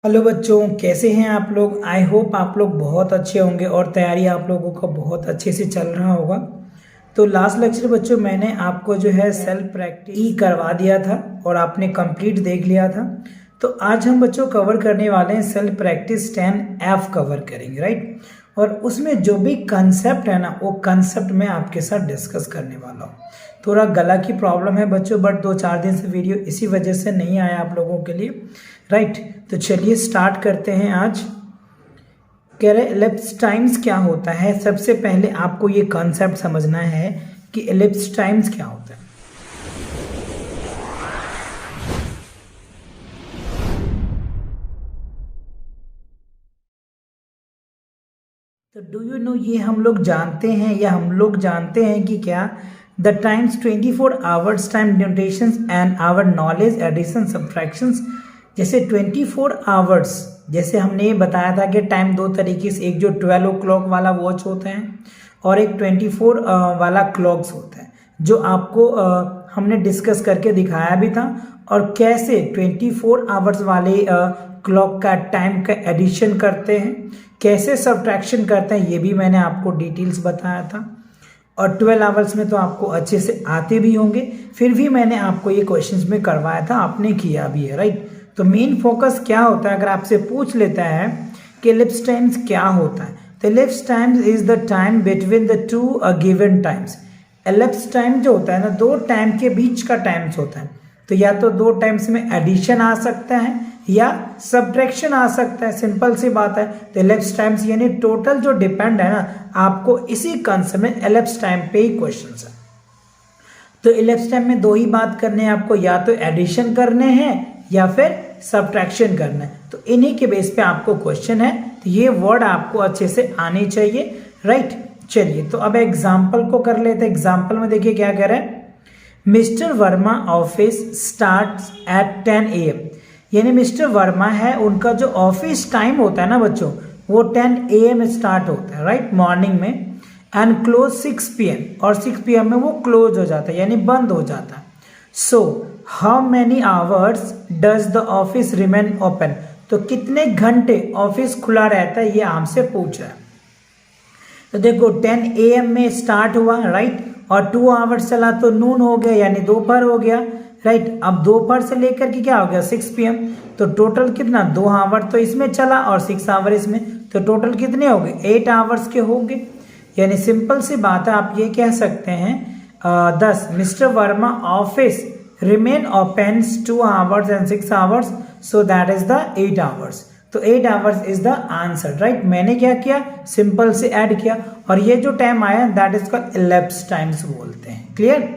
Hello बच्चों, कैसे हैं आप लोग। आई होप आप लोग बहुत अच्छे होंगे और तैयारी आप लोगों का बहुत अच्छे से चल रहा होगा। तो लास्ट लेक्चर बच्चों मैंने आपको जो है सेल्फ प्रैक्टिस करवा दिया था और आपने कंप्लीट देख लिया था। तो आज हम बच्चों कवर करने वाले हैं सेल्फ प्रैक्टिस 10F कवर करेंगे, राइट। और उसमें जो भी कंसेप्ट है ना, वो कंसेप्ट मैं आपके साथ डिस्कस करने वाला हूँ। थोड़ा गला की प्रॉब्लम है बच्चों, बट 2-4 दिन से वीडियो इसी वजह से नहीं आया आप लोगों के लिए, राइट। तो चलिए स्टार्ट करते हैं। आज कह रहे एलिप्स टाइम्स क्या होता है। सबसे पहले आपको ये कॉन्सेप्ट समझना है कि एलिप्स टाइम्स क्या होता है। तो डू यू नो, ये हम लोग जानते हैं या हम लोग जानते हैं कि क्या the times 24 hours time durations and our knowledge addition subtractions. जैसे 24 आवर्स, जैसे हमने ये बताया था कि टाइम दो तरीके से, एक जो 12 o'clock वाला वॉच होता है और एक 24 वाला क्लॉक्स होता है, जो आपको हमने डिस्कस करके दिखाया भी था। और कैसे 24 आवर्स वाले क्लॉक का टाइम का एडिशन करते हैं, कैसे सब्ट्रैक्शन करते हैं, ये भी मैंने आपको डिटेल्स बताया था। और 12 आवर्स में तो आपको अच्छे से आते भी होंगे, फिर भी मैंने आपको ये क्वेश्चंस में करवाया था, आपने किया भी है, राइट। तो मेन फोकस क्या होता है, अगर आपसे पूछ लेता है कि एलिप्स टाइम्स क्या होता है, तो ellipse times is the time between the two given times. Ellipse time जो होता है ना, दो टाइम के बीच का टाइम्स होता है। तो या तो दो टाइम्स में एडिशन आ सकता है या सब्ट्रैक्शन आ सकता है, सिंपल सी बात है। तो एलिप्स टाइम्स यानी टोटल जो डिपेंड है ना, आपको इसी कंसेप्ट में एलिप्स टाइम पे ही क्वेश्चन है। तो एलिप्स टाइम में दो ही बात करने हैं आपको, या तो एडिशन करने हैं या फिर सब्ट्रैक्शन करना है। तो इन्हीं के बेस पे आपको क्वेश्चन है, तो ये वर्ड आपको अच्छे से आने चाहिए, राइट। चलिए तो अब एग्जाम्पल को कर लेते हैं। एग्जाम्पल में देखिए क्या कह रहे हैं, mister Verma office starts at 10 AM। यानी मिस्टर वर्मा है, उनका जो ऑफिस टाइम होता है ना बच्चों, वो 10 AM स्टार्ट होता है, राइट, मॉर्निंग में, एंड क्लोज 6 PM, और 6 PM में वो क्लोज हो जाता है यानी बंद हो जाता है। So how many hours does the office remain open. तो कितने घंटे ऑफिस खुला रहता है, ये हमसे पूछ रहा है। तो देखो 10 AM में स्टार्ट हुआ, राइट, और 2 आवर्स चला तो नून हो गया यानी दोपहर हो गया, राइट। अब दोपहर से लेकर के क्या हो गया 6 PM, तो टोटल कितना, 2 आवर तो इसमें चला और 6 आवर इसमें, तो टोटल कितने हो गए, 8 आवर्स के हो गए। यानी सिंपल सी बात है, आप ये कह सकते हैं 10 mister Verma office remain open 2 hours and 6 hours, so that is the 8 hours. तो 8 hours is the answer, right. मैंने क्या किया, सिंपल से ऐड किया, और ये जो टाइम आया that is called ellipse times बोलते हैं। क्लियर।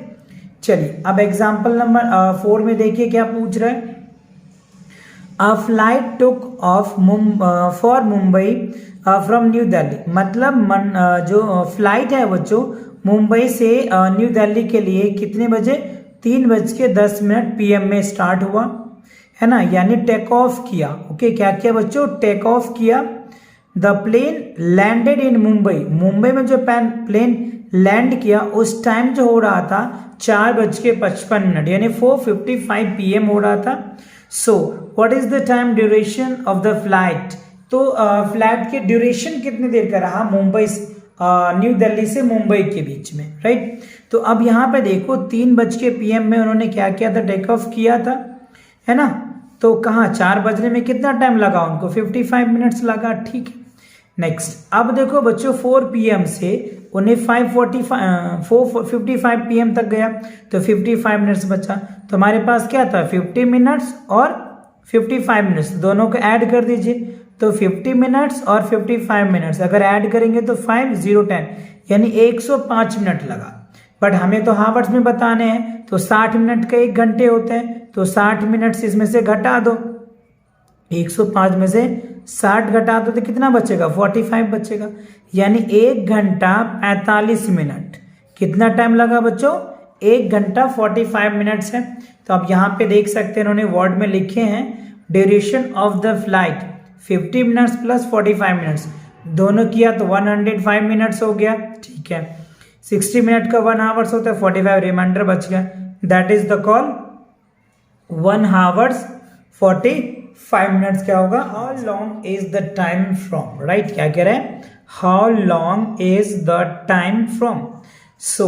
चलिए अब एग्जांपल नंबर 4 में देखिए क्या पूछ रहा है। A flight took off for Mumbai from new Delhi. मतलब जो फ्लाइट है बच्चों, मुंबई से न्यू दिल्ली के लिए कितने बजे, 3:10 PM में स्टार्ट हुआ है ना, यानी टेक ऑफ किया। ओके, क्या किया बच्चों, टेक ऑफ किया। The plane landed in Mumbai. Mumbai में जो प्लेन लैंड किया उस टाइम जो हो रहा था 4:55 यानी 4:55 PM हो रहा था। So what is the time duration of the flight. तो फ्लाइट के ड्यूरेशन कितनी देर का रहा मुंबई न्यू दिल्ली से मुंबई के बीच में, राइट। तो अब यहाँ पे देखो 3:00 PM में उन्होंने क्या किया था, टेक ऑफ किया था, है ना। तो कहाँ 4 बजने में कितना टाइम लगा उनको, 55 मिनट्स लगा, ठीक है। नेक्स्ट अब देखो बच्चों 4 PM से उन्हें 4:55 PM तक गया, तो 55 मिनट्स बचा। तो हमारे पास क्या था, 50 मिनट्स और 55 मिनट्स, दोनों को ऐड कर दीजिए। तो 50 मिनट्स और 55 मिनट्स अगर ऐड करेंगे तो 5 0 10 यानी 105 मिनट लगा। बट हमें तो हावर्स में बताने हैं, तो 60 मिनट का 1 घंटे होते हैं, तो 60 मिनट इसमें से घटा दो, 105 में से 60 घटा दो तो कितना बचेगा, 45 बचेगा। यानी 1 घंटा 45 मिनट। कितना टाइम लगा बच्चों, 1 घंटा 45 मिनट्स है। तो आप यहाँ पे देख सकते हैं इन्होंने वर्ड में लिखे हैं duration of the flight 50 minutes plus 45 minutes, दोनों किया तो 105 मिनट्स हो गया, ठीक है। 60 मिनट का 1 आवर्स होता है, 45 रिमाइंडर बच गया, that is the call 1 hours 40 5 minutes क्या होगा, how long is the time from, right, क्या कह रहे हैं, how long is the time from. So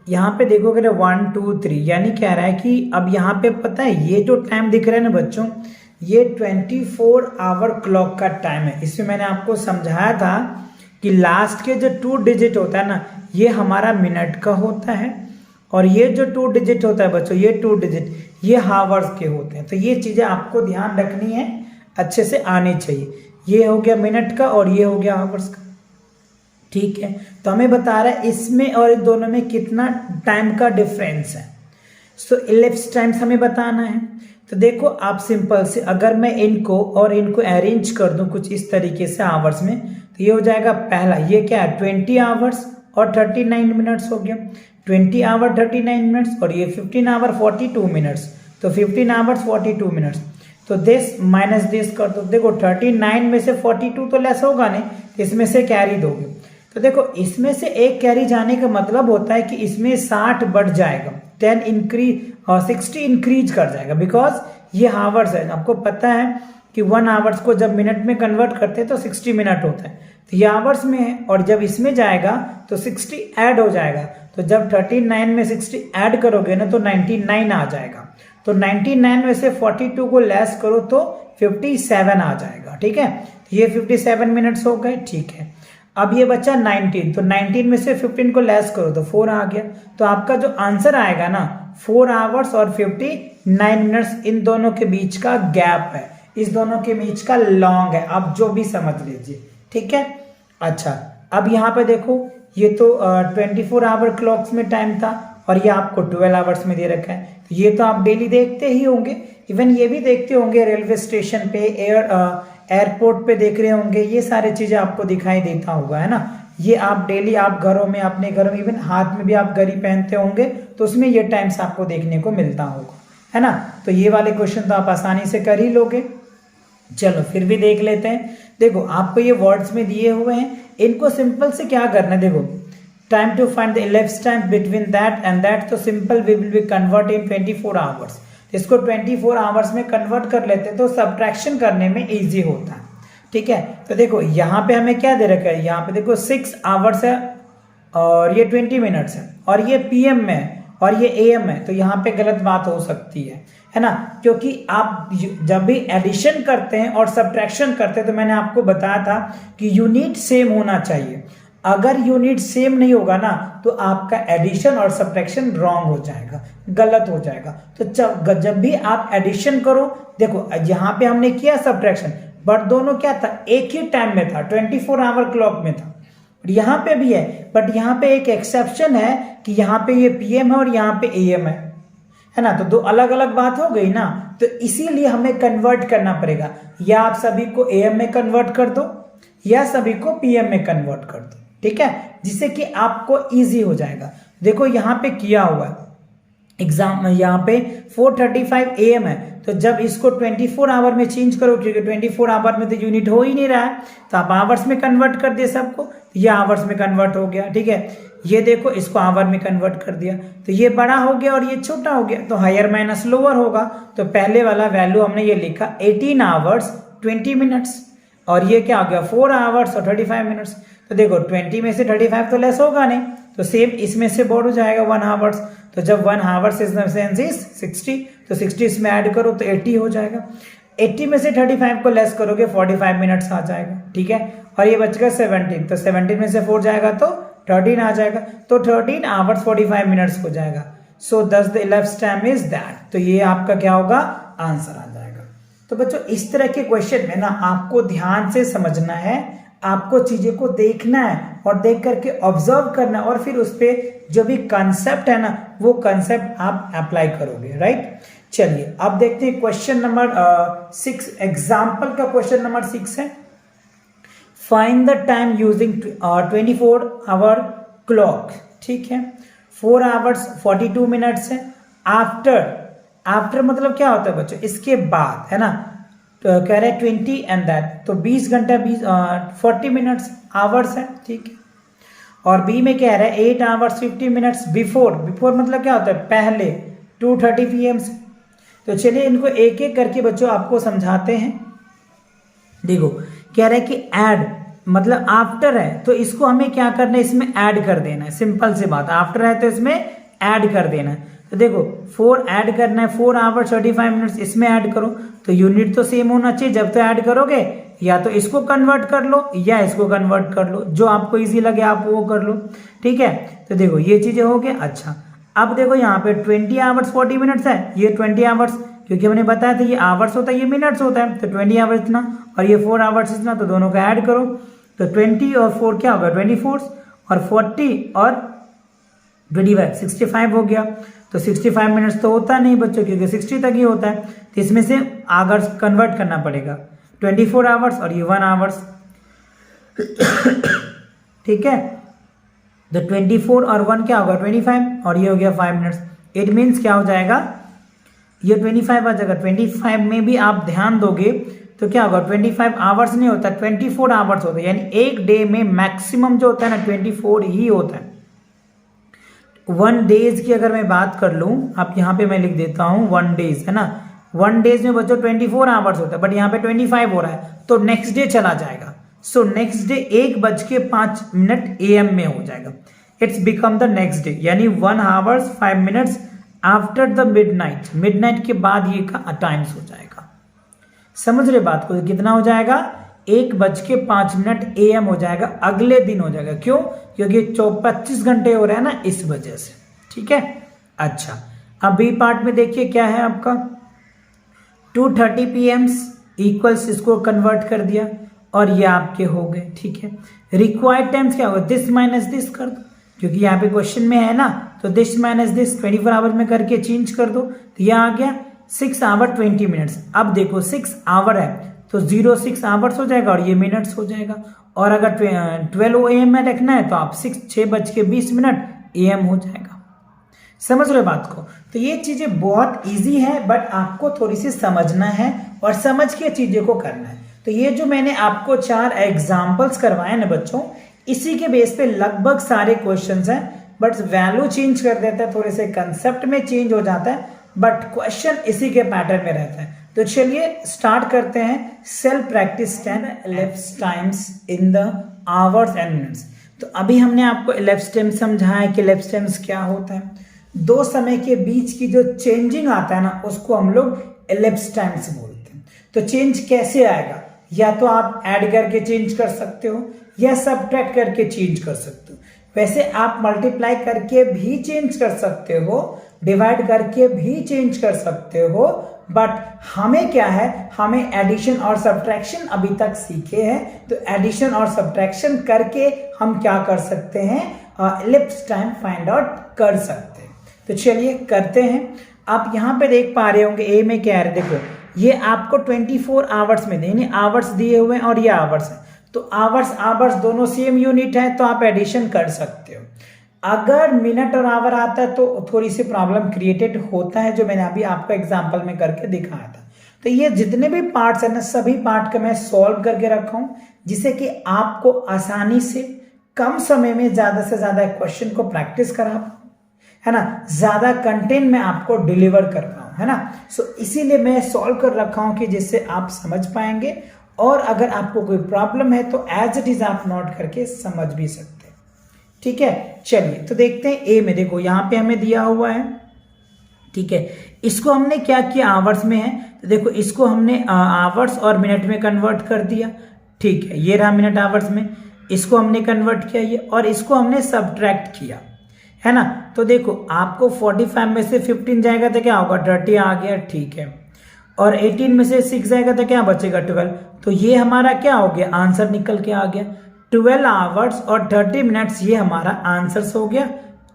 यहाँ पे देखोगे 1 2 3, यानी कह रहा है कि अब यहाँ पे पता है ये जो टाइम दिख रहा है ना बच्चों, ये 24 आवर क्लॉक का टाइम है। इसमें मैंने आपको समझाया था कि लास्ट के जो 2 डिजिट होता है ना, ये हमारा मिनट का होता है, और ये जो 2 डिजिट होता है बच्चों, ये 2 डिजिट ये हावर्स के होते हैं। तो ये चीज़ें आपको ध्यान रखनी है, अच्छे से आनी चाहिए। ये हो गया मिनट का और ये हो गया हावर्स का, ठीक है। तो हमें बता रहा है इसमें और इन दोनों में कितना टाइम का डिफरेंस है। सो इलिप्स टाइम्स हमें बताना है। तो देखो आप सिंपल से, अगर मैं इनको और इनको अरेंज कर दूं कुछ इस तरीके से आवर्स में, तो ये हो जाएगा पहला, ये क्या है 20 आवर्स और 39 मिनट्स हो गया, 20 आवर 39 मिनट्स, और ये 15 आवर 42 मिनट्स, तो 15 आवर्स 42 मिनट्स। तो दिस माइनस दिस कर दो, देखो 39 में से 42 तो लेस होगा नहीं, इसमें से कैरी दोगे, तो देखो इसमें से एक कैरी जाने का मतलब होता है कि इसमें 60 बढ़ जाएगा, 10 इंक्रीज और 60 इंक्रीज कर जाएगा, बिकॉज ये हावर्स है। आपको पता है कि 1 आवर्स को जब मिनट में कन्वर्ट करते हैं तो 60 मिनट होता है, तो ये आवर्स में है, और जब इसमें जाएगा तो 60 ऐड हो जाएगा, तो जब 39 में 60 ऐड करोगे ना तो 99 आ जाएगा, तो 99 में से 42 को लेस करो तो 57 आ जाएगा, ठीक है। तो ये 57 मिनट्स हो गए, ठीक है। अब ये बचा 19, तो 19 में से 15 को लेस करो तो 4 आ गया, तो आपका जो आंसर आएगा ना 4 आवर्स और 59 मिनट्स, इन दोनों के बीच का गैप है, इस दोनों के बीच का लॉन्ग है, आप जो भी समझ लीजिए, ठीक है। अच्छा, अब यहाँ पे देखो ये तो 24 आवर क्लॉक्स में टाइम था, और ये आपको 12 आवर्स में दे रखा है, तो ये तो आप डेली देखते ही होंगे, इवन ये भी देखते होंगे रेलवे स्टेशन पे, एयरपोर्ट पे देख रहे होंगे, ये सारी चीजें आपको दिखाई देता होगा, है ना। ये आप डेली आप घरों में, अपने घरों में, इवन हाथ में भी आप घड़ी पहनते होंगे, तो उसमें ये टाइम्स आपको देखने को मिलता होगा, है ना। तो ये वाले क्वेश्चन तो आप आसानी से कर ही लोगे। चलो फिर भी देख लेते हैं। देखो आपको ये वर्ड्स में दिए हुए हैं, इनको सिंपल से क्या करना है, देखो time to find the elapsed time between that and that, तो simple we will be convert in 24 hours. इसको 24 आवर्स में कन्वर्ट कर लेते हैं तो सब्ट्रैक्शन करने में इजी होता है, ठीक है। तो देखो यहाँ पे हमें क्या दे रखा है, यहाँ पे देखो 6 आवर्स है और ये 20 मिनट्स है, और ये पीएम में है और ये एएम है, तो यहाँ पे गलत बात हो सकती है ना, क्योंकि आप जब भी एडिशन करते हैं और सब्ट्रैक्शन करते हैं तो मैंने आपको बताया था कि यूनिट सेम होना चाहिए। अगर यूनिट सेम नहीं होगा ना तो आपका एडिशन और सब्ट्रैक्शन रॉन्ग हो जाएगा, गलत हो जाएगा। तो जब भी आप एडिशन करो, देखो यहाँ पे हमने किया सब्ट्रैक्शन, बट दोनों क्या था, एक ही टाइम में था, 24 आवर क्लॉक में था, यहाँ पे भी है, बट यहाँ पे एक एक्सेप्शन है कि यहाँ पे ये पीएम है और यहाँ पे एएम है ना, तो दो अलग अलग बात हो गई ना, तो इसीलिए हमें कन्वर्ट करना पड़ेगा, या आप सभी को एएम में कन्वर्ट कर दो या सभी को पीएम में कन्वर्ट कर दो, ठीक है, जिससे कि आपको इजी हो जाएगा। देखो यहाँ पे किया हुआ है एग्जाम, यहाँ पे 4:35 AM है, तो जब इसको 24 आवर में चेंज करो, क्योंकि 24 आवर में तो यूनिट हो ही नहीं रहा है, तो आप आवर्स में कन्वर्ट कर दिया सबको, ये आवर्स में कन्वर्ट हो गया, ठीक है। ये देखो इसको आवर में कन्वर्ट कर दिया, तो ये बड़ा हो गया और ये छोटा हो गया, तो हायर माइनस लोअर होगा, तो पहले वाला वैल्यू हमने ये लिखा 18 आवर्स 20 मिनट्स, और ये क्या हो गया 4 आवर्स और 35 मिनट्स। तो देखो 20 में से 35 तो लेस होगा नहीं, तो सेम इसमें से बोर्ड हो जाएगा 1 आवर्स, तो जब 1 आवर्स इज 60, तो 60 इसमें ऐड करो तो 80 हो जाएगा, 80 में से 35 को लेस करोगे 45 मिनट्स आ जाएगा, ठीक है। और ये बच गया 17, तो 17 में से 4 जाएगा तो 13 आ जाएगा, तो 13 आवर्स 45 मिनट्स हो जाएगा। सो thus the elapsed time is that, तो ये आपका क्या होगा, आंसर आ जाएगा। तो बच्चों इस तरह के क्वेश्चन में ना आपको ध्यान से समझना है, आपको चीजें को देखना है और देख करके ऑब्जर्व करना, और फिर उस पर जो भी कंसेप्ट है ना वो कंसेप्ट आप अप्लाई करोगे, राइट। चलिए अब देखते हैं क्वेश्चन नंबर 6, एग्जाम्पल का क्वेश्चन नंबर 6 है, find the time using 24 hour clock, ठीक है। 4 आवर्स 42 मिनट्स है, आफ्टर मतलब क्या होता है बच्चों, इसके बाद, है ना, तो कह रहे हैं 20 एंड दैट, तो 20 घंटा 40 मिनट्स आवर्स है, ठीक है। और बी में कह रहा है 8 आवर्स 50 मिनट्स बिफोर मतलब क्या होता है, पहले 2:30 PM से, तो चलिए इनको एक एक करके बच्चों आपको समझाते हैं। देखो कह रहा है कि ऐड मतलब आफ्टर है तो इसको हमें क्या करना है, इसमें ऐड कर देना है। सिंपल सी बात, आफ्टर है तो इसमें ऐड कर देना है। तो देखो 4 ऐड करना है, 4 आवर्स 35 मिनट्स इसमें ऐड करो, तो यूनिट तो सेम होना चाहिए। जब तो ऐड करोगे या तो इसको कन्वर्ट कर लो या इसको कन्वर्ट कर लो, जो आपको इजी लगे आप वो कर लो। ठीक है, तो देखो ये चीजें हो गया। अच्छा अब देखो यहाँ पे 20 आवर्स 40 मिनट्स है, ये 20 आवर्स क्योंकि हमने बताया था ये आवर्स होता है ये मिनट्स होता है, तो 20 आवर्स इतना और ये 4 आवर्स इतना, तो दोनों का ऐड करो तो 20 और 4 क्या होगा 24 और 40 और 25 65 हो गया। तो 65 मिनट्स तो होता नहीं बच्चों क्योंकि 60 तक ही होता है, तो इसमें से आवर्स कन्वर्ट करना पड़ेगा 24 आवर्स और ये 1 आवर्स। ठीक है, तो 24 और 1 क्या होगा 25 और ये हो गया 5 मिनट्स। इट मीन्स क्या हो जाएगा ये 25 आ जाएगा। 25 में भी आप ध्यान दोगे तो क्या होगा 25 आवर्स नहीं होता 24 आवर्स होता है, यानी एक डे में मैक्सिमम जो होता है ना 24 ही होता है। 1 डेज की अगर मैं बात कर लूं, आप यहाँ पे मैं लिख देता हूँ 1 डेज है ना, 1 डेज में बच्चों 24 आवर्स होता है, बट यहाँ पे 25 हो रहा है तो नेक्स्ट डे चला जाएगा। सो नेक्स्ट डे 1:05 AM में हो जाएगा। It's become the next day, यानी 1 hours 5 minutes after the midnight, midnight के बाद ये का टाइम्स हो जाएगा। समझ रहे बात को, कितना हो जाएगा 1:05 AM हो जाएगा, अगले दिन हो जाएगा। क्यों? क्योंकि 25 घंटे हो रहा है ना, इस वजह से। ठीक है, अच्छा अब बी पार्ट में देखिए क्या है आपका 2:30 PM इक्वल्स, इसको कन्वर्ट कर दिया और ये आपके हो गए। ठीक है, रिक्वायर्ड टाइम्स क्या होगा दिस माइनस दिस कर दो, क्योंकि यहाँ पे क्वेश्चन में है ना, तो दिस माइनस दिस 24 आवर में करके चेंज कर दो, तो यह आ गया 6 आवर 20 मिनट्स। अब देखो 6 आवर है तो 06 आवर्स हो जाएगा और ये मिनट्स हो जाएगा। और अगर 12 AM में रखना है तो आप 6:20 AM हो जाएगा। समझ रहे बात को? तो ये चीजें बहुत इजी है, बट आपको थोड़ी सी समझना है और समझ के चीजों को करना है। तो ये जो मैंने आपको 4 एग्जाम्पल्स करवाए ना बच्चों, इसी के बेस पे लगभग सारे क्वेश्चंस हैं, बट वैल्यू चेंज कर देता है, थोड़े से कंसेप्ट में चेंज हो जाता है, बट क्वेश्चन इसी के पैटर्न में रहता है। तो चलिए स्टार्ट करते हैं। Self practice 10 elapsed times in the hours and minutes. तो अभी हमने आपको elapsed टाइम समझाया है कि elapsed टाइम्स क्या होता है। दो समय के बीच की जो चेंजिंग आता है ना, उसको हम लोग elapsed टाइम्स बोलते हैं। तो चेंज कैसे आएगा, या तो आप ऐड करके चेंज कर सकते हो या सब्ट्रैक्ट करके चेंज कर सकते हो। वैसे आप मल्टीप्लाई करके भी चेंज कर सकते हो, डिवाइड करके भी चेंज कर सकते हो, बट हमें क्या है, हमें एडिशन और सब्ट्रैक्शन अभी तक सीखे हैं। तो एडिशन और सब्ट्रैक्शन करके हम क्या कर सकते हैं, elapsed टाइम फाइंड आउट कर सकते हैं। तो चलिए करते हैं। आप यहाँ पे देख पा रहे होंगे ए में क्या है, देखो ये आपको 24 आवर्स में यानी आवर्स दिए हुए हैं और ये आवर्स है, तो आवर्स दोनों सेम यूनिट है, तो आप एडिशन कर सकते हो। अगर मिनट और आवर आता है तो थोड़ी सी प्रॉब्लम क्रिएटेड होता है, जो मैंने अभी आपको एग्जांपल में करके दिखाया था। तो ये जितने भी पार्ट्स है ना, सभी पार्ट का मैं सॉल्व करके रखा हूं, जिससे कि आपको आसानी से कम समय में ज्यादा से ज्यादा क्वेश्चन को प्रैक्टिस करा पाऊं, है ना, ज्यादा कंटेंट में आपको डिलीवर कर पाऊं, है ना। सो इसीलिए मैं सॉल्व कर रखा हूं कि जिससे आप समझ पाएंगे, और अगर आपको कोई प्रॉब्लम है तो एज इट इज आप नोट करके समझ भी सकते हैं। ठीक है, चलिए तो देखते हैं ए में। देखो यहाँ पे हमें दिया हुआ है, ठीक है, इसको हमने क्या किया, आवर्स में है, तो देखो इसको हमने आवर्स और मिनट में कन्वर्ट कर दिया। ठीक है, ये रहा मिनट आवर्स में, इसको हमने कन्वर्ट किया ये, और इसको हमने सब्ट्रैक्ट किया, है ना। तो देखो आपको 45 में से 15 जाएगा तो क्या होगा 30 आ गया, ठीक है, और 18 में से 6 जाएगा तो क्या बचेगा 12। तो ये हमारा क्या हो गया, आंसर निकल के आ गया 12 आवर्स और 30 मिनट्स, ये हमारा आंसर हो गया।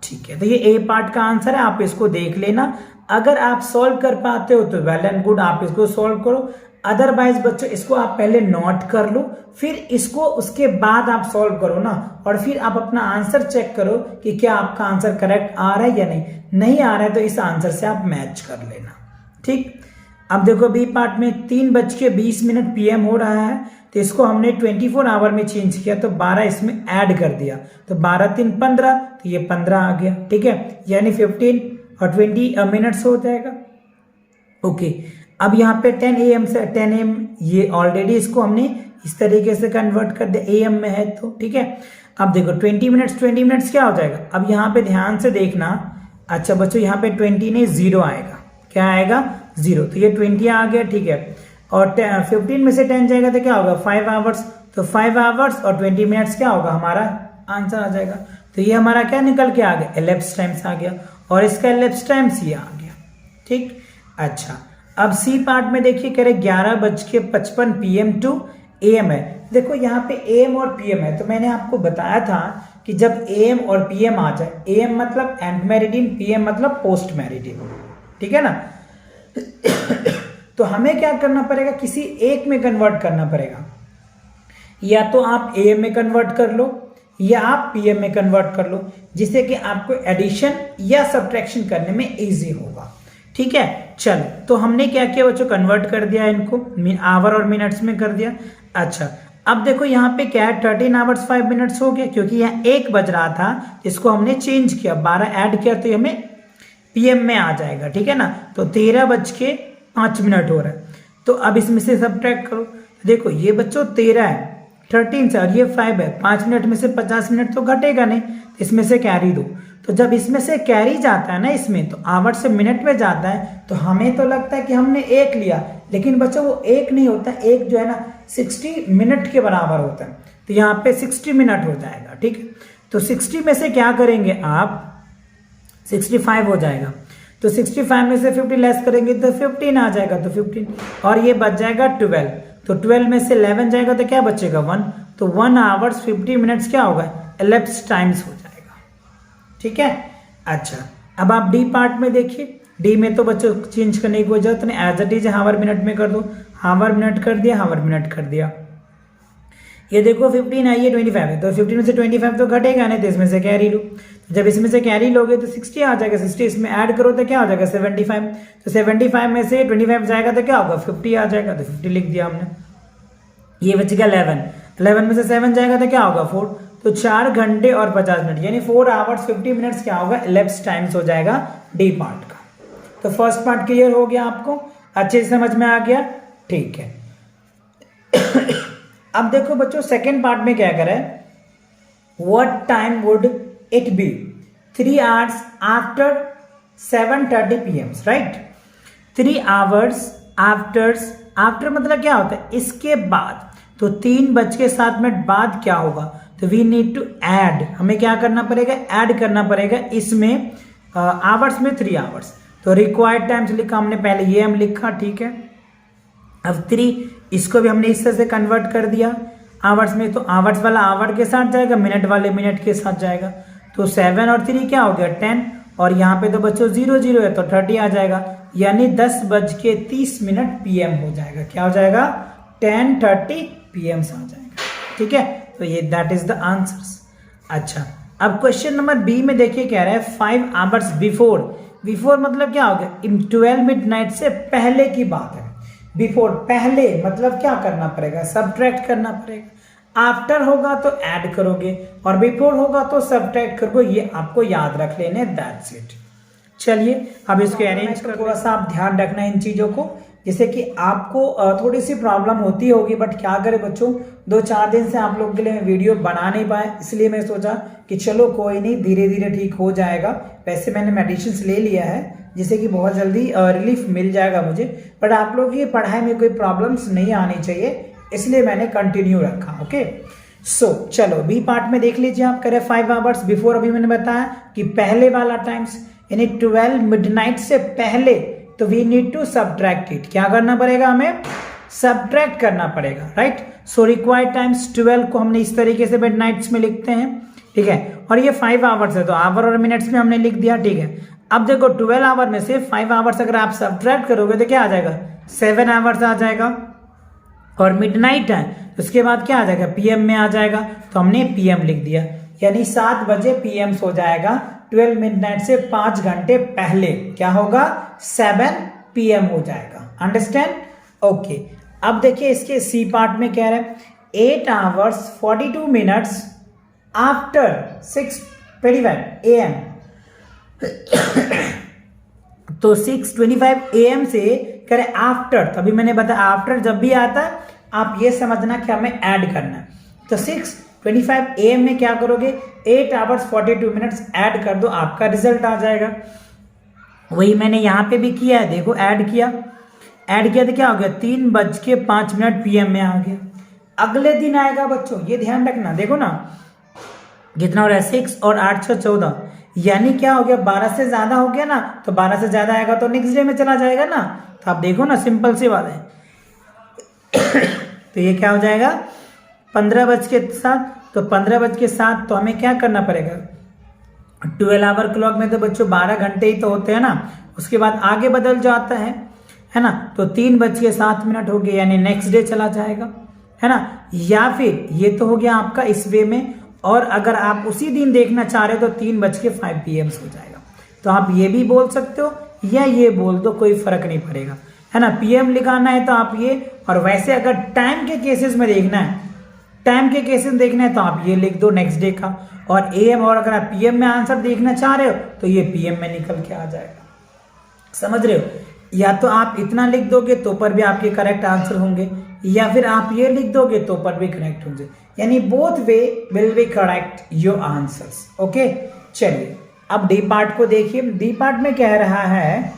ठीक है, तो ये ए पार्ट का आंसर है, आप इसको देख लेना। अगर आप सॉल्व कर पाते हो तो वेल एंड गुड, आप इसको सॉल्व करो। अदरवाइज बच्चों इसको आप पहले नोट कर लो, फिर इसको उसके बाद आप सॉल्व करो ना, और फिर आप अपना आंसर चेक करो कि क्या आपका आंसर करेक्ट आ रहा है या नहीं आ रहा है, तो इस आंसर से आप मैच कर लेना। ठीक, अब देखो बी पार्ट में 3:20 PM हो रहा है, तो इसको हमने 24 आवर में चेंज किया, तो 12 इसमें ऐड कर दिया, तो 12 3 15, तो ये 15 आ गया। ठीक है, यानी 15 और 20 मिनट्स हो जाएगा। ओके अब यहाँ पे 10 AM से 10 AM ये ऑलरेडी इसको हमने इस तरीके से कन्वर्ट कर दिया, AM में है तो ठीक है। अब देखो 20 मिनट्स क्या हो जाएगा, अब यहाँ पे ध्यान से देखना। अच्छा बच्चों यहाँ पे 20 नहीं 0 आएगा, क्या आएगा 0, तो ये 20 आ गया ठीक है। और 15 में से 10 जाएगा तो क्या होगा 5 आवर्स, तो 5 आवर्स और 20 मिनट्स क्या होगा हमारा आंसर आ जाएगा। तो ये हमारा क्या निकल के आ गया एलिप्स टाइम्स आ गया, और इसका एलिप्स टाइम्स ये आ गया ठीक। अच्छा अब सी पार्ट में देखिए कह रहे 11:55 PM टू AM है। देखो यहाँ पे AM और PM है, तो मैंने आपको बताया था कि जब AM और PM आ जाए, AM मतलब एंड मेरिडियन, PM मतलब पोस्ट मेरिडियन, ठीक है ना। तो हमें क्या करना पड़ेगा, किसी एक में कन्वर्ट करना पड़ेगा, या तो आप AM में कन्वर्ट कर लो या आप PM में कन्वर्ट कर लो, जिससे कि आपको एडिशन या सब्ट्रैक्शन करने में इजी होगा, ठीक है। चलो तो हमने क्या किया बच्चों, कन्वर्ट कर दिया इनको आवर और मिनट्स में कर दिया। अच्छा अब देखो यहाँ पे क्या है 13 आवर्स 5 मिनट्स हो गया, क्योंकि यहाँ 1 बज रहा था, इसको हमने चेंज किया 12 ऐड किया तो हमें PM में आ जाएगा, ठीक है ना। तो 13:05 हो रहा है, तो अब इसमें से सब्ट्रैक्ट करो। देखो ये बच्चों 13 है 13 से, और ये 5 है, 5 मिनट में से 50 मिनट तो घटेगा नहीं, तो इसमें से कैरी दो। तो जब इसमें से कैरी जाता है ना इसमें, तो आवर से मिनट में जाता है, तो हमें तो लगता है कि हमने 1 लिया, लेकिन बच्चों वो 1 नहीं होता, 1 जो है ना 60 मिनट के बराबर होता है, तो यहाँ पे 60 मिनट हो जाएगा, ठीक है। तो 60 में से क्या करेंगे आप 65 हो जाएगा, तो 65 में से 50 लेस करेंगे तो 15 आ जाएगा, तो 15 और ये बच जाएगा 12, तो 12 में से 11 जाएगा तो क्या बचेगा 1, तो 1 आवर्स 50 मिनट्स क्या होगा एलिप्स टाइम्स हो जाएगा, ठीक है। अच्छा अब आप डी पार्ट में देखिए, डी में तो बच्चों चेंज करने की कोई जरूरत नहीं, as it is hour minute में कर दो, हावर मिनट कर दिया, हावर मिनट कर दिया। ये देखो 15 है, ये 25 है, तो 15 में से 25 तो घटेगा नहीं, तो इसमें से कैरी लो, तो जब इसमें से कैरी लोगे तो 60 आ जाएगा, 60 इसमें ऐड करो तो क्या हो जाएगा 75, तो 75 में से 25 जाएगा तो क्या होगा 50 आ जाएगा, तो 50 लिख दिया हमने। ये बच गया 11 में से 7 जाएगा तो क्या होगा 4, तो 4 घंटे और 50 मिनट यानी 4 आवर्स 50 मिनट्स क्या होगा एलिप्स टाइम्स हो जाएगा डी पार्ट का। तो फर्स्ट पार्ट क्लियर हो गया आपको, अच्छे से समझ में आ गया, ठीक है। अब देखो बच्चों सेकेंड पार्ट में क्या करे, what time would it be 3 hours after 7:30 PM, right. 3 hours after मतलब क्या होता है इसके बाद, तो 3:07 बाद क्या होगा, तो वी नीड टू ऐड, हमें क्या करना पड़ेगा ऐड करना पड़ेगा इसमें आवर्स में 3 आवर्स, तो रिक्वायर्ड टाइम्स लिखा हमने पहले, ये हम लिखा, ठीक है। अब 3 इसको भी हमने इस तरह से कन्वर्ट कर दिया आवर्स में, तो आवर्स वाला आवर के साथ जाएगा, मिनट वाले मिनट के साथ जाएगा, तो 7 और 3 क्या हो गया 10, और यहाँ पे तो बच्चों 0 है तो 30 आ जाएगा, यानी 10:30 PM हो जाएगा, क्या हो जाएगा 10:30 PM आ जाएगा, ठीक है। तो ये दैट इज द आंसर्स। अच्छा अब क्वेश्चन नंबर बी में देखिए क्या रहा है 5 आवर्स बिफोर मतलब क्या हो गया 12 मिडनाइट से पहले की बात है, बिफोर पहले मतलब क्या करना पड़ेगा सब्ट्रैक्ट करना पड़ेगा, आफ्टर होगा तो ऐड करोगे और बिफोर होगा तो सब्ट्रैक्ट करोगे, ये आपको याद रख लेने, दैट्स इट। चलिए अब इसको अरेंज कर, थोड़ा सा आप ध्यान रखना इन चीजों को, जैसे कि आपको थोड़ी सी प्रॉब्लम होती होगी, बट क्या करें बच्चों 2-4 दिन से आप लोगों के लिए वीडियो बना नहीं पाए, इसलिए मैं सोचा कि चलो कोई नहीं धीरे धीरे ठीक हो जाएगा। वैसे मैंने मेडिसिन ले लिया है जिससे कि बहुत जल्दी रिलीफ मिल जाएगा मुझे, बट आप लोग की पढ़ाई में कोई प्रॉब्लम्स नहीं आनी चाहिए, इसलिए मैंने कंटिन्यू रखा, ओके। सो चलो बी पार्ट में देख लीजिए आप, करें 5 आवर्स बिफोर, अभी मैंने बताया कि पहले वाला टाइम्स यानी 12 मिडनाइट से पहले, तो we need to subtract it, क्या करना पड़ेगा हमें सब्ट्रैक्ट करना पड़ेगा, राइट। सो रिक्वायर्ड टाइम्स 12 को हमने इस तरीके से मिडनाइट्स में लिखते हैं, ठीक है, और ये 5 आवर्स है तो आवर और मिनट्स में हमने लिख दिया, ठीक है। अब देखो 12 आवर में से 5 आवर्स अगर आप सब्ट्रैक्ट करोगे तो क्या आ जाएगा 7 आवर्स आ जाएगा, और मिडनाइट है तो उसके बाद क्या आ जाएगा PM में आ जाएगा, तो हमने PM लिख दिया, यानी 7 बजे PM हो जाएगा, 12 मिडनाइट से 5 घंटे पहले क्या होगा 7 PM हो जाएगा, अंडरस्टैंड, ओके। अब देखिए इसके सी पार्ट में क्या है 8 आवर्स 42 मिनट्स आफ्टर 6:25 AM, तो 6:25 AM से कह रहे आफ्टर, तभी मैंने बताया आफ्टर जब भी आता है आप ये समझना कि हमें ऐड करना है। तो 6:25 AM में क्या करोगे, 8 hours 42 minutes ऐड कर दो, आपका रिजल्ट आ जाएगा। वही मैंने यहाँ पे भी किया है, देखो ऐड किया तो क्या हो गया, 3:05 PM में आ गया। अगले दिन आएगा बच्चों, ये ध्यान रखना, देखो ना कितना हो रहा है, 6 और 8 6 14, यानी क्या हो गया, 12 से ज्यादा हो गया ना, तो 12 से ज्यादा आएगा तो नेक्स्ट डे में चला जाएगा ना। तो आप देखो ना, सिंपल सी बात है। तो ये क्या हो जाएगा, 15:07, तो 15:07 तो हमें क्या करना पड़ेगा, 12 आवर क्लॉक में तो बच्चों 12 घंटे ही तो होते हैं ना, उसके बाद आगे बदल जाता है ना। तो 3:07 हो गए, यानी नेक्स्ट डे चला जाएगा, है ना। या फिर ये तो हो गया आपका इस वे में, और अगर आप उसी दिन देखना चाह रहे हो तो 3:05 PM हो जाएगा। तो आप ये भी बोल सकते हो या ये बोल दो, कोई फर्क नहीं पड़ेगा, है ना। PM लिखाना है तो आप ये, और वैसे अगर टाइम के केसेस में देखना है तो आप ये लिख दो नेक्स्ट डे का, और AM, और अगर आप PM में आंसर देखना चाह रहे हो तो ये PM में निकल के आ जाएगा, समझ रहे हो। या तो आप इतना लिख दोगे तो पर भी आपके करेक्ट आंसर होंगे, या फिर आप ये लिख दोगे तो पर भी करेक्ट होंगे, यानी both way will be correct your answers. Okay, चलिए अब डी पार्ट को देखिए। डी पार्ट में कह रहा है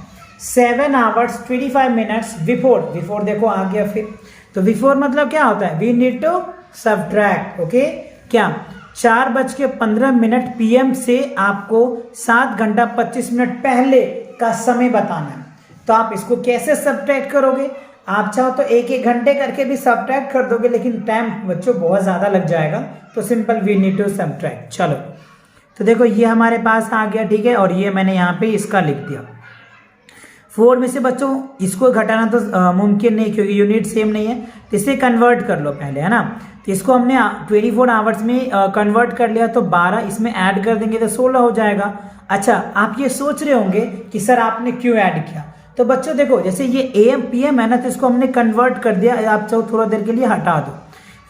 7 hours 25 minutes बिफोर देखो आ गया फिर, तो बिफोर मतलब क्या होता है, we need to subtract. Okay, क्या 4:15 PM से आपको 7:25 पहले का समय बताना है। तो आप इसको कैसे सबट्रैक्ट करोगे, आप चाहो तो 1-1 घंटे करके भी सबट्रैक्ट कर दोगे, लेकिन टाइम बच्चों बहुत ज्यादा लग जाएगा, तो simple we need to subtract. चलो, तो देखो ये हमारे पास आ गया, ठीक है, और ये मैंने यहाँ पे इसका लिख दिया। 4 में से बच्चों इसको घटाना तो मुमकिन नहीं, क्योंकि यूनिट सेम नहीं है, तो इसे कन्वर्ट कर लो पहले, है ना। तो इसको हमने 24 आवर्स में कन्वर्ट कर लिया, तो 12 इसमें ऐड कर देंगे तो 16 हो जाएगा। अच्छा, आप ये सोच रहे होंगे कि सर आपने क्यों ऐड किया, तो बच्चों देखो जैसे ये AM PM है ना, तो इसको हमने कन्वर्ट कर दिया, आप चाहो थोड़ा देर के लिए हटा दो,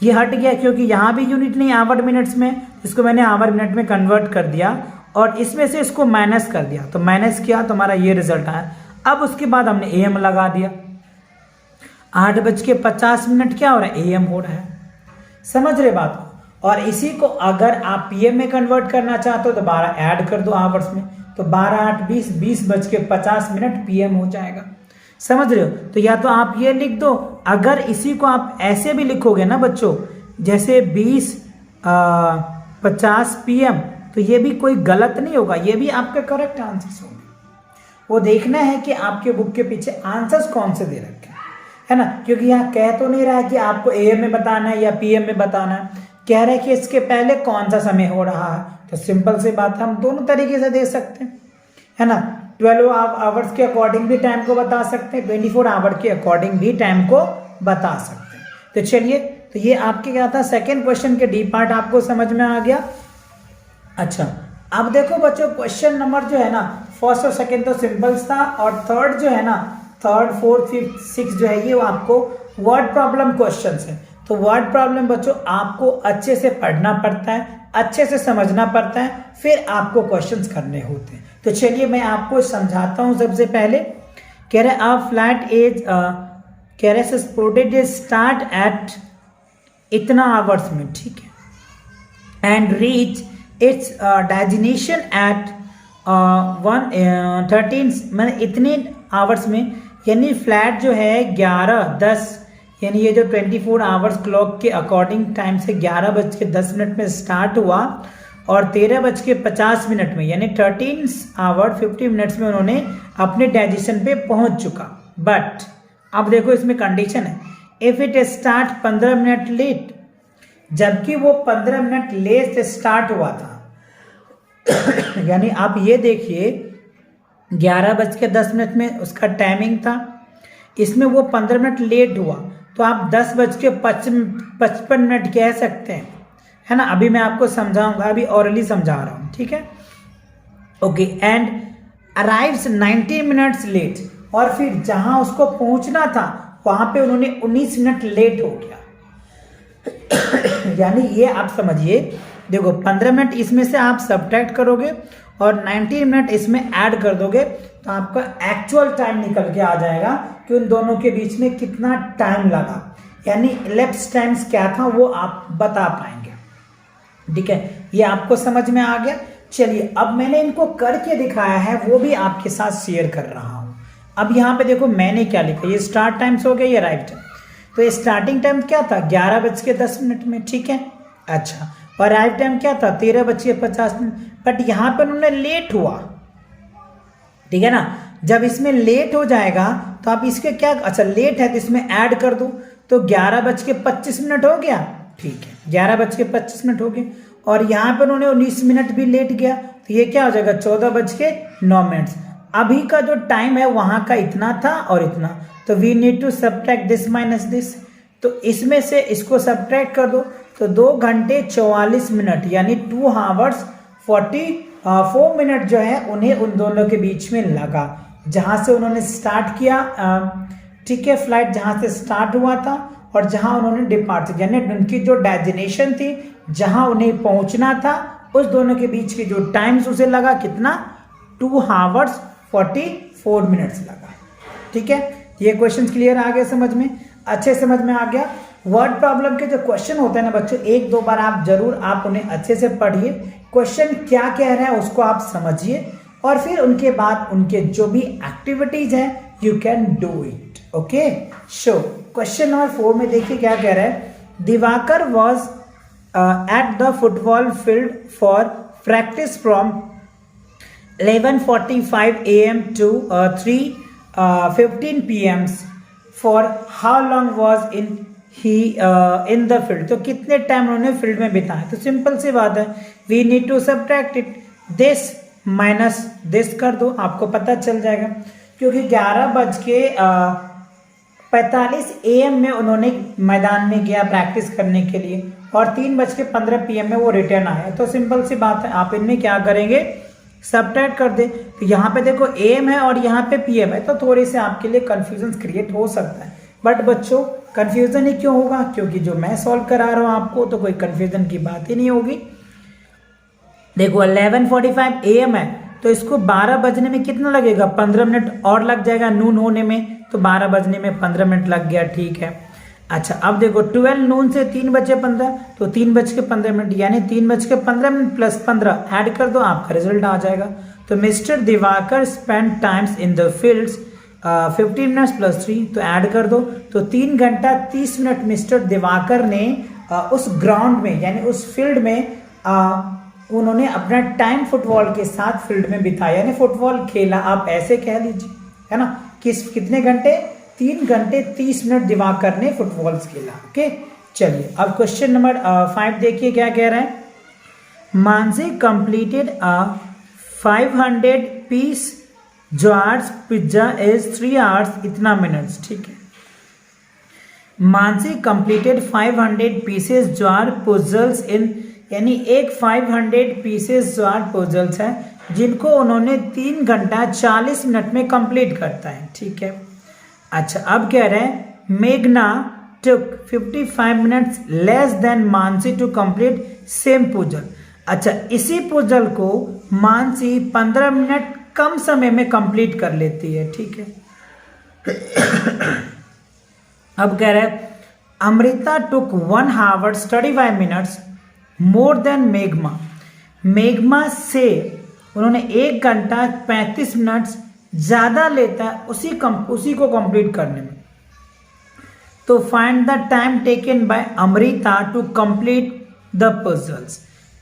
ये हट गया क्योंकि यहाँ भी यूनिट नहीं आवर मिनट्स में, इसको मैंने आवर मिनट में कन्वर्ट कर दिया, और इसमें से इसको माइनस कर दिया, तो माइनस किया तो हमारा ये रिजल्ट आया। अब उसके बाद हमने AM लगा दिया, 8:50 क्या हो रहा है, AM हो रहा है, समझ रहे बात को। और इसी को अगर आप PM में कन्वर्ट करना चाहते हो तो 12 ऐड कर दो आवर्स में, तो 12 8 20 20:50 PM हो जाएगा, समझ रहे हो। तो या तो आप ये लिख दो, अगर इसी को आप ऐसे भी लिखोगे ना बच्चों, जैसे 20:50 PM, तो ये भी कोई गलत नहीं होगा, ये भी आपके करेक्ट आंसर्स होंगे। वो देखना है कि आपके बुक के पीछे आंसर्स कौन से दे रखे हैं, है ना, क्योंकि यहाँ कह तो नहीं रहा है कि आपको AM में बताना है या PM में बताना है, कह रहे हैं कि इसके पहले कौन सा समय हो रहा है। तो सिंपल सी बात है, हम दोनों तरीके से दे सकते हैं, है ना। 12 आवर्स के अकॉर्डिंग भी टाइम को बता सकते हैं, 24 आवर के अकॉर्डिंग भी टाइम को बता सकते हैं। तो चलिए, तो ये आपके क्या था, सेकेंड क्वेश्चन के डी पार्ट आपको समझ में आ गया। अच्छा, अब देखो बच्चों, क्वेश्चन नंबर जो है ना, फर्स्ट और सेकेंड तो सिंपल था, और थर्ड जो है ना, थर्ड फोर्थ फिफ्थ सिक्स जो है ये आपको वर्ड प्रॉब्लम क्वेश्चन है। तो वर्ड प्रॉब्लम बच्चों आपको अच्छे से पढ़ना पड़ता है, अच्छे से समझना पड़ता है, फिर आपको क्वेश्चंस करने होते हैं। तो चलिए मैं आपको समझाता हूं। सबसे पहले कह रहे अ फ्लैट एज कह रहे सपोर्टेड स्टार्ट एट इतना आवर्स में, ठीक है, and reach its destination eight 13 मैंने इतने आवर्स में, यानी फ्लैट जो है 11:10, यानी ये जो 24 आवर्स क्लॉक के अकॉर्डिंग टाइम से 11:10 में स्टार्ट हुआ, और 13:50 में, यानी 13 आवर 50 मिनट्स में उन्होंने अपने डेस्टिनेशन पे पहुंच चुका। बट अब देखो इसमें कंडीशन है, if it start 15 minute late, जबकि वो 15 मिनट लेट स्टार्ट हुआ था। यानी आप ये देखिए 11:10 में उसका टाइमिंग था, इसमें वो 15 मिनट लेट हुआ, तो आप 10:55 कह सकते हैं, है ना। अभी मैं आपको समझाऊंगा, अभी ऑरली समझा रहा हूं, ठीक है, okay. And arrives 90 minutes late, और फिर जहां उसको पहुंचना था वहां पे उन्होंने 19 मिनट लेट हो गया। यानी ये आप समझिए, देखो 15 मिनट इसमें से आप सब्ट्रैक्ट करोगे और 90 मिनट इसमें ऐड कर दोगे, तो आपका एक्चुअल टाइम निकल के आ जाएगा कि उन दोनों के बीच में कितना टाइम लगा, यानी इलेप्स टाइम्स क्या था वो आप बता पाएंगे। ठीक है, ये आपको समझ में आ गया। चलिए अब मैंने इनको करके दिखाया है, वो भी आपके साथ शेयर कर रहा हूं। अब यहाँ पे देखो मैंने क्या लिखा, ये स्टार्ट टाइम्स हो गया, ये अराइव टाइम। तो ये स्टार्टिंग टाइम क्या था 11:10 में, ठीक है। अच्छा, और अराइव टाइम क्या था 13:50। बट यहाँ पे उन्होंने लेट हुआ, ठीक है ना। जब इसमें लेट हो जाएगा तो आप इसके क्या, अच्छा लेट है तो इसमें ऐड कर दो, तो 11:25 हो गया, ठीक है 11:25 हो गए। और यहाँ पर उन्होंने 19 मिनट भी लेट गया, तो ये क्या हो जाएगा 14:09। अभी का जो टाइम है वहां का इतना था और इतना, तो we need to subtract this minus this. तो इसमें से इसको सब्ट्रैक्ट कर दो, तो 2 घंटे 44 मिनट यानी 2 आवर्स 44 मिनट जो है उन्हें उन दोनों के बीच में लगा, जहां से उन्होंने स्टार्ट किया, ठीक है, फ्लाइट जहां से स्टार्ट हुआ था और जहां उन्होंने डिपार्चर, यानी उनकी जो डेस्टिनेशन थी जहां उन्हें पहुंचना था, उस दोनों के बीच के जो टाइम्स उसे लगा कितना 2 आवर्स 44 मिनट्स लगा। ठीक है, ये क्वेश्चन क्लियर आ गया, समझ में, अच्छे समझ में आ गया। वर्ड प्रॉब्लम के जो क्वेश्चन होते हैं ना बच्चों, 1-2 बार आप जरूर आप उन्हें अच्छे से पढ़िए, क्वेश्चन क्या कह रहा है उसको आप समझिए, और फिर उनके बाद उनके जो भी एक्टिविटीज है you can do it. Okay, so question number 4 में देखिए क्या कह रहा है। Diwakar was at the football field for practice from 11:45 AM to 3:15 PM। For how long was in the field, तो कितने टाइम उन्होंने फील्ड में बिताया। तो सिंपल सी बात है, we need to subtract it, this minus this कर दो, आपको पता चल जाएगा। क्योंकि 11:45 AM में उन्होंने मैदान में गया प्रैक्टिस करने के लिए और 3:15 PM में वो रिटर्न आया। तो सिंपल सी बात है, आप इनमें क्या करेंगे सब्ट्रैक्ट कर दे। तो यहाँ पे देखो AM है और यहाँ पे PM है, तो थोड़ी से आपके लिए कंफ्यूजन क्रिएट हो सकता है। बट बच्चों कंफ्यूजन ही क्यों होगा, क्योंकि जो मैं सॉल्व करा रहा हूँ आपको तो कोई कंफ्यूजन की बात ही नहीं होगी। देखो 11:45 AM है, तो इसको 12 बजने में कितना लगेगा 15 मिनट और लग जाएगा नून होने में, तो 12 बजने में 15 मिनट लग गया, ठीक है। अच्छा अब देखो 12 नून से 3:15, तो 3:15 यानी 3:15 प्लस 15 ऐड कर दो, आपका रिजल्ट आ जाएगा। तो mister Diwakar spend times in the fields 15 minutes plus 3, तो ऐड कर दो, तो 3 घंटा 30 मिनट मिस्टर दिवाकर ने उस ग्राउंड में यानी उस फील्ड में उन्होंने अपना टाइम फुटबॉल के साथ फील्ड में बिताया, यानी फुटबॉल खेला, आप ऐसे कह लीजिए, है ना। कितने घंटे 3 घंटे 30 मिनट दिवाकर ने फुटबॉल खेला। ओके, चलिए अब क्वेश्चन नंबर 5 देखिए क्या कह रहा है। Mansi completed 500 piece jigsaw puzzle is 3 hours इतना मिनट्स, ठीक है। Mansi completed 500 pieces jigsaw puzzles in, यानी एक 500 पीसेस जॉर्ज पुजल्स है जिनको उन्होंने 3 घंटा 40 मिनट में कंप्लीट करता है, ठीक है। अच्छा अब कह रहे हैं मेघना took 55 minutes less than Mansi to complete same puzzle. अच्छा इसी पुजल को मानसी 15 मिनट कम समय में कंप्लीट कर लेती है, ठीक है। अब कह रहे हैं अमृता टुक 1 hour 35 minutes मोर देन मेघमा। मेघमा से उन्होंने 1 घंटा 35 मिनट्स ज्यादा लेता है उसी को कंप्लीट करने में। तो find the time taken by Amrita to complete the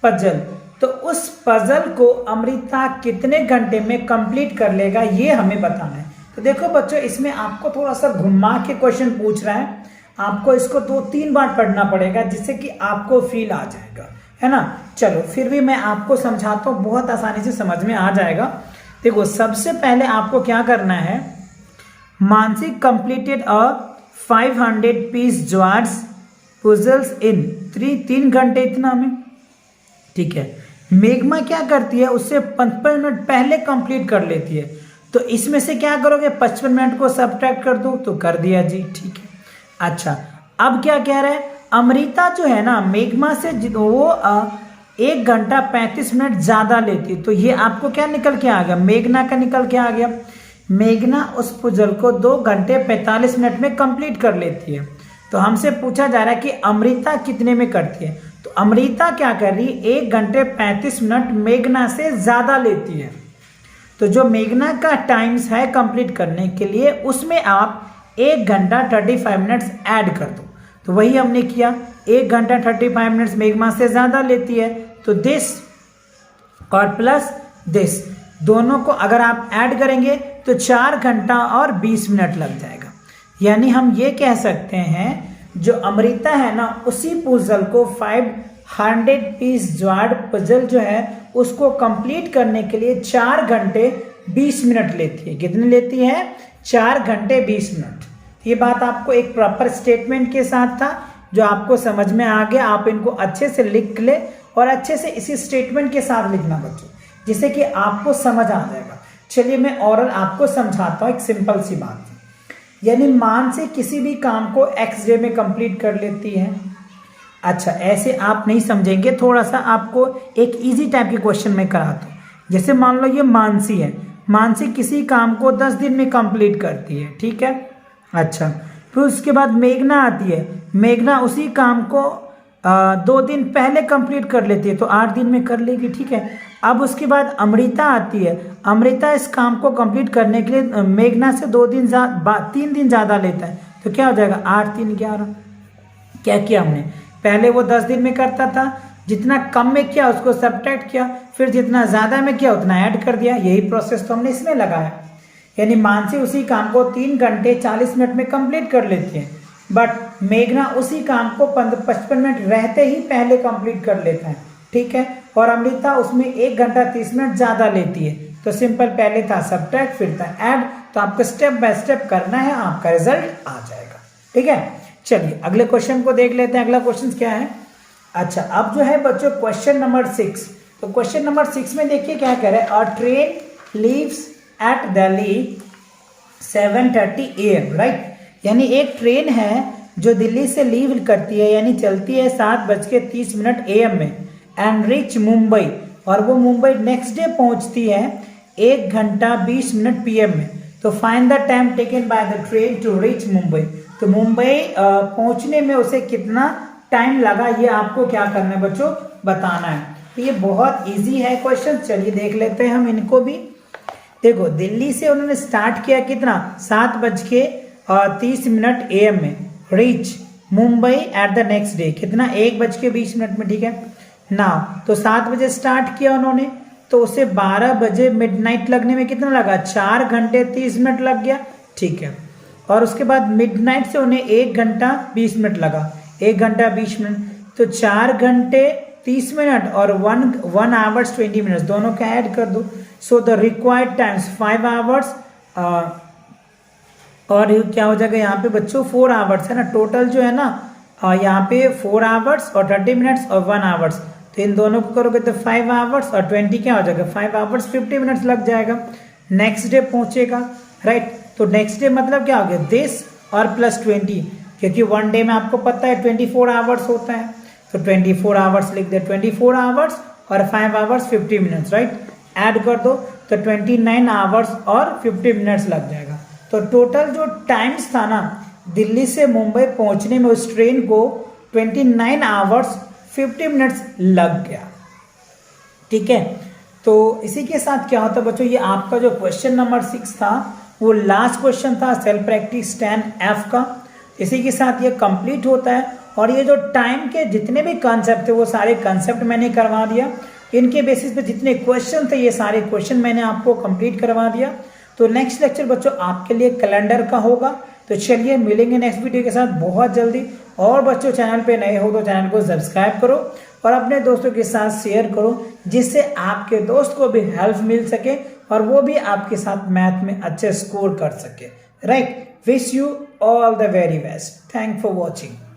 puzzle. तो उस पजल को अमृता कितने घंटे में कंप्लीट कर लेगा ये हमें बताना है। तो देखो बच्चों इसमें आपको थोड़ा सा घुमा के क्वेश्चन पूछ रहा है, आपको इसको 2-3 बार पढ़ना पड़ेगा जिससे कि आपको फील आ जाएगा, है ना। चलो फिर भी मैं आपको समझाता हूँ, बहुत आसानी से समझ में आ जाएगा। देखो सबसे पहले आपको क्या करना है, Mansi completed 500 piece George puzzles इन 3 घंटे इतना में, ठीक है। मेघमा क्या करती है, उससे 55 मिनट पहले कंप्लीट कर लेती है। तो इसमें से क्या करोगे 55 मिनट को सब्ट्रैक्ट कर दो, तो कर दिया जी, ठीक है। अच्छा अब क्या कह रहा है, अमृता जो है ना मेघमा से वो 1 घंटा 35 मिनट ज़्यादा लेती है। तो ये आपको क्या निकल के आ गया, मेघना का निकल के आ गया। मेघना उस पुजल को 2 घंटे 45 मिनट में कंप्लीट कर लेती है। तो हमसे पूछा जा रहा है कि अमृता कितने में करती है। तो अमृता क्या कर रही है, 1 घंटे 35 मिनट मेघना से ज़्यादा लेती है। तो जो मेघना का टाइम्स है कंप्लीट करने के लिए, उसमें आप 1 घंटा 35 मिनट्स ऐड कर दो। तो वही हमने किया, 1 घंटा 35 मिनट्स मेघना से ज़्यादा लेती है, तो दिस और प्लस दिस दोनों को अगर आप ऐड करेंगे तो 4 घंटा और 20 मिनट लग जाएगा। यानी हम ये कह सकते हैं जो अमृता है ना, उसी पुजल को 500 पीस ज्वाड पजल जो है उसको कंप्लीट करने के लिए 4 घंटे 20 मिनट लेती है। कितने लेती है, 4 घंटे 20 मिनट। ये बात आपको एक प्रॉपर स्टेटमेंट के साथ था जो आपको समझ में आ गया। आप इनको अच्छे से लिख ले और अच्छे से इसी स्टेटमेंट के साथ लिखना बच्चों, जिससे कि आपको समझ आ जाएगा। चलिए मैं ओरल आपको समझाता हूँ एक सिंपल सी बात। यानी मानसी किसी भी काम को x डे में कंप्लीट कर लेती है। अच्छा, ऐसे आप नहीं समझेंगे, थोड़ा सा आपको एक इजी टाइप के क्वेश्चन में कराता हूँ। जैसे मान लो ये मानसी है, मानसी किसी काम को 10 दिन में कंप्लीट करती है, ठीक है। अच्छा, फिर उसके बाद मेघना आती है, मेघना उसी काम को 2 दिन पहले कंप्लीट कर लेती है, तो 8 दिन में कर लेगी, ठीक है। अब उसके बाद अमृता आती है, अमृता इस काम को कंप्लीट करने के लिए मेघना से 3 दिन ज़्यादा लेता है, तो क्या हो जाएगा 8 3 11। क्या किया हमने, पहले वो 10 दिन में करता था, जितना कम में किया उसको सब्ट्रैक्ट किया, फिर जितना ज़्यादा में किया उतना ऐड कर दिया। यही प्रोसेस तो हमने इसमें लगाया। यानी मानसी उसी काम को 3 घंटे 40 मिनट में कंप्लीट कर लेती है, बट मेघना उसी काम को 55 मिनट रहते ही पहले कंप्लीट कर लेता है, ठीक है। और अमृता उसमें 1 घंटा 30 मिनट ज़्यादा लेती है। तो सिंपल, पहले था सब्ट्रैक्ट फिर था ऐड। तो आपको स्टेप बाय स्टेप करना है, आपका रिजल्ट आ जाएगा, ठीक है। चलिए अगले क्वेश्चन को देख लेते हैं। अगला क्वेश्चन क्या है। अच्छा, अब जो है बच्चों क्वेश्चन नंबर 6। तो क्वेश्चन नंबर 6 में देखिए क्या कह रहा है, अ train leaves eight Delhi 7:30 AM, right. यानी एक ट्रेन है जो दिल्ली से लीव करती है, यानी चलती है 7:30 AM में, एंड रीच मुंबई, और वो मुंबई नेक्स्ट डे पहुंचती है 1 घंटा 20 मिनट PM में। तो find the time taken by the train to reach Mumbai. तो मुंबई पहुंचने में उसे कितना टाइम लगा, ये आपको क्या करना है बच्चों, बताना है। तो ये बहुत इजी है क्वेश्चन। चलिए देख लेते हैं हम इनको भी। देखो, दिल्ली से उन्होंने स्टार्ट किया कितना, 7:30 AM में, reach Mumbai at the next day कितना, 1:20 में, ठीक है ना। तो 7 बजे स्टार्ट किया उन्होंने, तो उसे 12 बजे मिडनाइट लगने में कितना लगा, 4 घंटे 30 मिनट लग गया, ठीक है। और उसके बाद मिडनाइट से उन्हें 1 घंटा 20 मिनट लगा, 1 घंटा 20 मिनट, तो 4 घंटे 30 मिनट और 1 आवर्स 20 मिनट्स दोनों का ऐड कर दो। So the required times 5 hours, और क्या हो जाएगा यहाँ पे बच्चों 4 आवर्स है ना, टोटल जो है ना यहाँ पे 4 आवर्स और 30 मिनट्स और 1 आवर्स, तो इन दोनों को करोगे तो 5 आवर्स और 20 क्या हो जाएगा, 5 आवर्स 50 मिनट्स लग जाएगा। नेक्स्ट डे पहुंचेगा, राइट। तो नेक्स्ट डे मतलब क्या हो गया, दिस और प्लस 20, क्योंकि 1 डे में आपको पता है 24 आवर्स होता है, तो 24 आवर्स लिख दे, 24 आवर्स और 5 आवर्स 50 मिनट्स, राइट। ऐड कर दो तो 29 आवर्स और 50 मिनट्स लग जाएगा। तो टोटल जो टाइम्स था ना दिल्ली से मुंबई पहुंचने में उस ट्रेन को 29 आवर्स 50 मिनट्स लग गया, ठीक है। तो इसी के साथ क्या होता है बच्चों, ये आपका जो क्वेश्चन नंबर 6 था वो लास्ट क्वेश्चन था सेल्फ प्रैक्टिस 10F का। इसी के साथ ये कंप्लीट होता है। और ये जो टाइम के जितने भी कॉन्सेप्ट थे वो सारे कॉन्सेप्ट मैंने करवा दिया। इनके बेसिस पे जितने क्वेश्चन थे ये सारे क्वेश्चन मैंने आपको कंप्लीट करवा दिया। तो नेक्स्ट लेक्चर बच्चों आपके लिए कैलेंडर का होगा। तो चलिए मिलेंगे नेक्स्ट वीडियो के साथ बहुत जल्दी। और बच्चों चैनल पे नए हो तो चैनल को सब्सक्राइब करो और अपने दोस्तों के साथ शेयर करो, जिससे आपके दोस्त को भी हेल्प मिल सके और वो भी आपके साथ मैथ में अच्छे स्कोर कर सके, right. Wish you all the very best. Thank for watching.